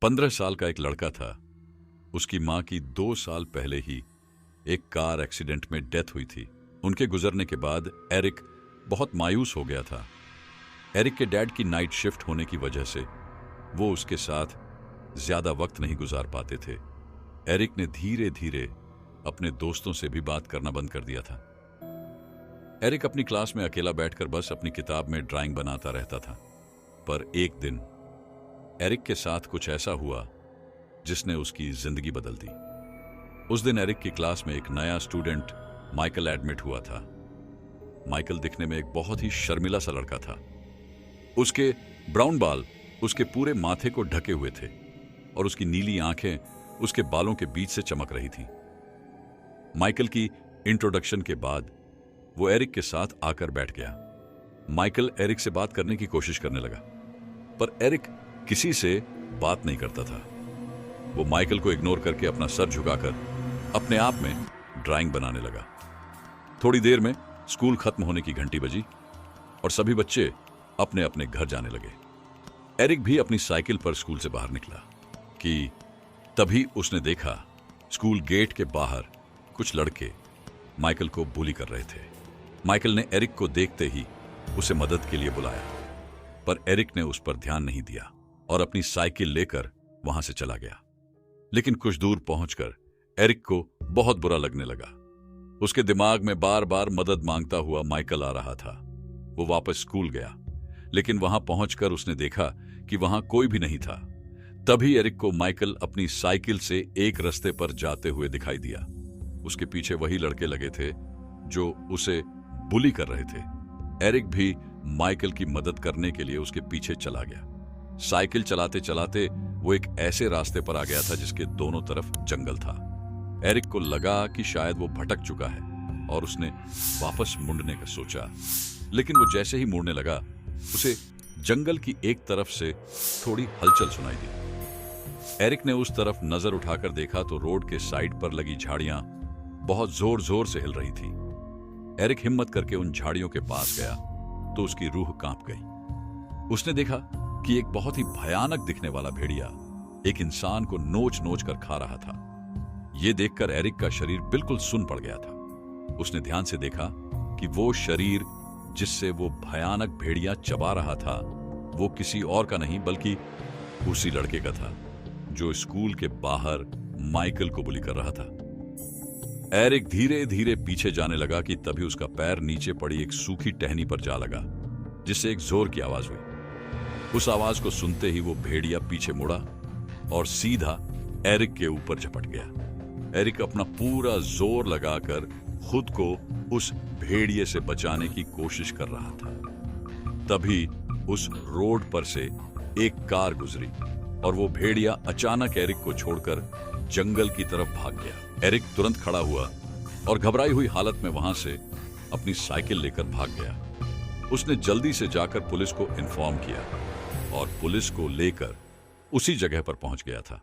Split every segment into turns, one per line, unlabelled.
15 साल का एक लड़का था। उसकी मां की 2 साल पहले ही एक कार एक्सीडेंट में डेथ हुई थी। उनके गुजरने के बाद एरिक बहुत मायूस हो गया था। एरिक के डैड की नाइट शिफ्ट होने की वजह से वो उसके साथ ज्यादा वक्त नहीं गुजार पाते थे। एरिक ने धीरे धीरे अपने दोस्तों से भी बात करना बंद कर दिया था। एरिक अपनी क्लास में अकेला बैठकर बस अपनी किताब में ड्राइंग बनाता रहता था। पर एक दिन एरिक के साथ कुछ ऐसा हुआ जिसने उसकी जिंदगी बदल दी। उस दिन एरिक की क्लास में एक नया स्टूडेंट माइकल एडमिट हुआ था। माइकल दिखने में एक बहुत ही शर्मिला सा लड़का था। उसके ब्राउन बाल उसके पूरे माथे को ढके हुए थे और उसकी नीली आंखें उसके बालों के बीच से चमक रही थीं। माइकल की इंट्रोडक्शन के बाद वो एरिक के साथ आकर बैठ गया। माइकल एरिक से बात करने की कोशिश करने लगा, पर एरिक किसी से बात नहीं करता था। वो माइकल को इग्नोर करके अपना सर झुकाकर अपने आप में ड्राइंग बनाने लगा। थोड़ी देर में स्कूल खत्म होने की घंटी बजी और सभी बच्चे अपने अपने घर जाने लगे। एरिक भी अपनी साइकिल पर स्कूल से बाहर निकला कि तभी उसने देखा स्कूल गेट के बाहर कुछ लड़के माइकल को बुली कर रहे थे। माइकल ने एरिक को देखते ही उसे मदद के लिए बुलाया, पर एरिक ने उस पर ध्यान नहीं दिया और अपनी साइकिल लेकर वहां से चला गया। लेकिन कुछ दूर पहुंचकर एरिक को बहुत बुरा लगने लगा। उसके दिमाग में बार बार मदद मांगता हुआ माइकल आ रहा था। वो वापस स्कूल गया, लेकिन वहां पहुंचकर उसने देखा कि वहां कोई भी नहीं था। तभी एरिक को माइकल अपनी साइकिल से एक रास्ते पर जाते हुए दिखाई दिया। उसके पीछे वही लड़के लगे थे जो उसे बुली कर रहे थे। एरिक भी माइकल की मदद करने के लिए उसके पीछे चला गया। साइकिल चलाते चलाते वो एक ऐसे रास्ते पर आ गया था जिसके दोनों तरफ जंगल था। एरिक को लगा कि शायद वो भटक चुका है और उसने वापस मुड़ने का सोचा, लेकिन वो जैसे ही मुड़ने लगा उसे जंगल की एक तरफ से थोड़ी हलचल सुनाई दी। एरिक ने उस तरफ नजर उठाकर देखा तो रोड के साइड पर लगी झाड़ियां बहुत जोर जोर से हिल रही थी। एरिक हिम्मत करके उन झाड़ियों के पास गया तो उसकी रूह कांप गई। उसने देखा कि एक बहुत ही भयानक दिखने वाला भेड़िया एक इंसान को नोच नोच कर खा रहा था। यह देखकर एरिक का शरीर बिल्कुल सुन्न पड़ गया था। उसने ध्यान से देखा कि वो शरीर जिससे वो भयानक भेड़िया चबा रहा था वो किसी और का नहीं बल्कि उसी लड़के का था जो स्कूल के बाहर माइकल को बुली कर रहा था। एरिक धीरे धीरे पीछे जाने लगा कि तभी उसका पैर नीचे पड़ी एक सूखी टहनी पर जा लगा, जिससे एक जोर की आवाज हुई। उस आवाज को सुनते ही वो भेड़िया पीछे मुड़ा और सीधा एरिक के ऊपर झपट गया। एरिक अपना पूरा जोर लगाकर खुद को उस भेड़िए से बचाने की कोशिश कर रहा था। तभी उस रोड पर से एक कार गुजरी और वो भेड़िया अचानक एरिक को छोड़कर जंगल की तरफ भाग गया। एरिक तुरंत खड़ा हुआ और घबराई हुई हालत में वहां से अपनी साइकिल लेकर भाग गया। उसने जल्दी से जाकर पुलिस को इन्फॉर्म किया और पुलिस को लेकर उसी जगह पर पहुंच गया था।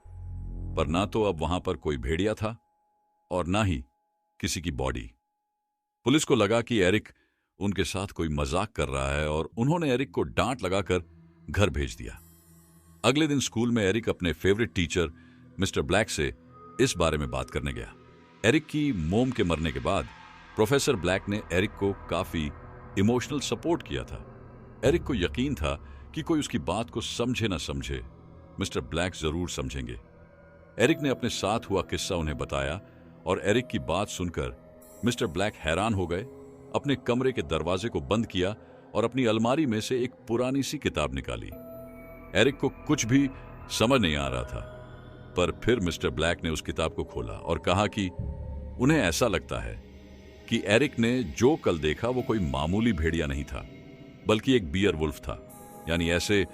पर ना तो अब वहां पर कोई भेड़िया था और ना ही किसी की बॉडी। पुलिस को लगा कि एरिक उनके साथ कोई मजाक कर रहा है और उन्होंने एरिक को डांट लगाकर घर भेज दिया। अगले दिन स्कूल में एरिक अपने फेवरेट टीचर मिस्टर ब्लैक से इस बारे में बात करने गया। एरिक की मोम के मरने के बाद प्रोफेसर ब्लैक ने एरिक को काफी इमोशनल सपोर्ट किया था। एरिक को यकीन था कि कोई उसकी बात को समझे ना समझे, मिस्टर ब्लैक जरूर समझेंगे। एरिक ने अपने साथ हुआ किस्सा उन्हें बताया और एरिक की बात सुनकर मिस्टर ब्लैक हैरान हो गए। अपने कमरे के दरवाजे को बंद किया और अपनी अलमारी में से एक पुरानी सी किताब निकाली। एरिक को कुछ भी समझ नहीं आ रहा था, पर फिर मिस्टर ब्लैक ने उस किताब को खोला और कहा कि उन्हें ऐसा लगता है कि एरिक ने जो कल देखा वो कोई मामूली भेड़िया नहीं था, बल्कि एक बियर वुल्फ था, यानी ऐसे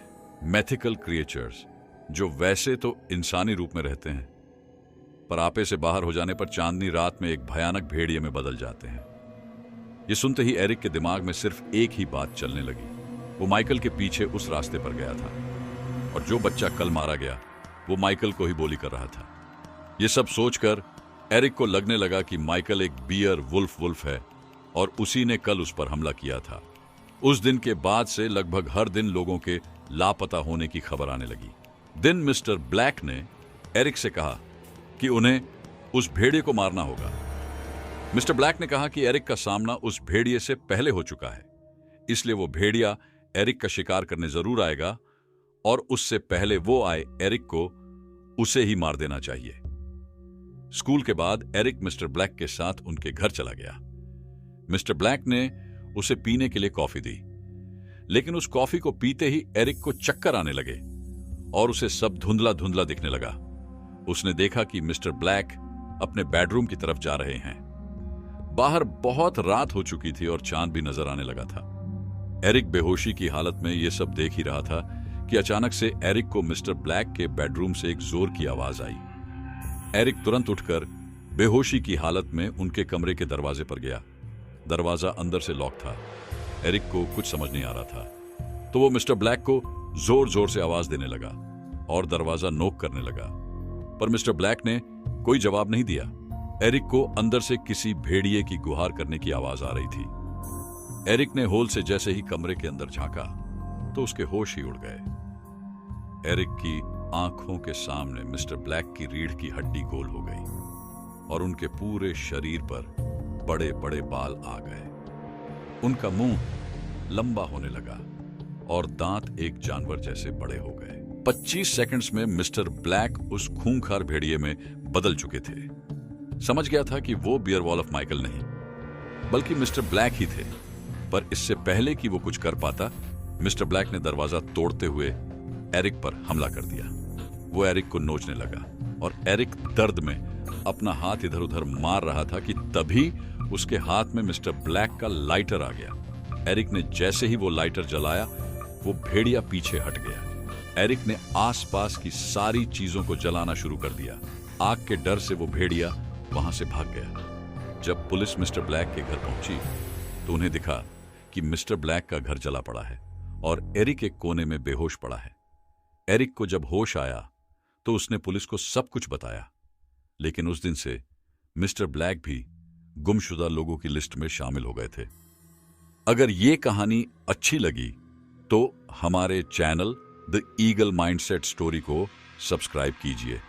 मैथिकल क्रिएचर्स जो वैसे तो इंसानी रूप में रहते हैं पर आपे से बाहर हो जाने पर चांदनी रात में एक भयानक भेड़िए में बदल जाते हैं। ये सुनते ही एरिक के दिमाग में सिर्फ एक ही बात चलने लगी। वो माइकल के पीछे उस रास्ते पर गया था और जो बच्चा कल मारा गया वो माइकल को ही बोली कर रहा था। ये सब सोचकर एरिक को लगने लगा कि माइकल एक बियर वुल्फ है और उसी ने कल उस पर हमला किया था। उस दिन के बाद से लगभग हर दिन लोगों के लापता होने की खबर आने लगी। दिन मिस्टर ब्लैक ने एरिक से कहा कि उन्हें उस भेड़िए को मारना होगा। मिस्टर ब्लैक ने कहा कि एरिक का सामना उस भेड़िए से पहले हो चुका है, इसलिए वो भेड़िया एरिक का शिकार करने जरूर आएगा और उससे पहले वो आए एरिक को उसे ही मार देना चाहिए। स्कूल के बाद एरिक मिस्टर ब्लैक के साथ उनके घर चला गया। मिस्टर ब्लैक ने उसे पीने के लिए कॉफी दी, लेकिन उस कॉफी को पीते ही एरिक को चक्कर आने लगे और उसे सब धुंधला धुंधला दिखने लगा। उसने देखा कि मिस्टर ब्लैक अपने बेडरूम की तरफ जा रहे हैं। बाहर बहुत रात हो चुकी थी और चांद भी नजर आने लगा था। एरिक बेहोशी की हालत में यह सब देख ही रहा था कि अचानक से एरिक को मिस्टर ब्लैक के बेडरूम से एक जोर की आवाज आई। एरिक तुरंत उठकर बेहोशी की हालत में उनके कमरे के दरवाजे पर गया। दरवाजा अंदर से लॉक था। एरिक को कुछ समझ नहीं आ रहा था, तो वो मिस्टर ब्लैक को जोर जोर से आवाज देने लगा और दरवाजा नोक करने लगा, पर मिस्टर ब्लैक ने कोई जवाब नहीं दिया। एरिक को अंदर से किसी भेड़िए की गुहार करने की आवाज आ रही थी। एरिक ने होल से जैसे ही कमरे के अंदर झांका तो उसके होश ही उड़ गए। एरिक की आंखों के सामने मिस्टर ब्लैक की रीढ़ की हड्डी गोल हो गई और उनके पूरे शरीर पर बड़े बड़े बाल आ गए। उनका मुंह लंबा होने लगा और दांत एक जानवर जैसे बड़े हो गए। 25 सेकंड्स में मिस्टर ब्लैक उस खूंखार भेड़िए में बदल चुके थे। समझ गया था कि वो बियरवॉल्फ माइकल नहीं, बल्कि मिस्टर ब्लैक ही थे। पर इससे पहले कि वो कुछ कर पाता, मिस्टर ब्लैक ने दरवाजा तोड़ते हुए एरिक पर हमला कर दिया। वो एरिक को नोचने लगा और एरिक दर्द में अपना हाथ इधर उधर मार रहा था कि तभी उसके हाथ में मिस्टर ब्लैक का लाइटर आ गया। एरिक ने जैसे ही वो लाइटर जलाया, वो भेड़िया पीछे हट गया। एरिक ने आसपास की सारी चीजों को जलाना शुरू कर दिया। आग के डर से वो भेड़िया वहां से भाग गया। जब पुलिस मिस्टर ब्लैक के घर पहुंची तो उन्हें दिखा कि मिस्टर ब्लैक का घर जला पड़ा है और एरिक एक कोने में बेहोश पड़ा है। एरिक को जब होश आया तो उसने पुलिस को सब कुछ बताया, लेकिन उस दिन से मिस्टर ब्लैक भी गुमशुदा लोगों की लिस्ट में शामिल हो गए थे। अगर ये कहानी अच्छी लगी तो हमारे channel the eagle mindset story को सब्सक्राइब कीजिए।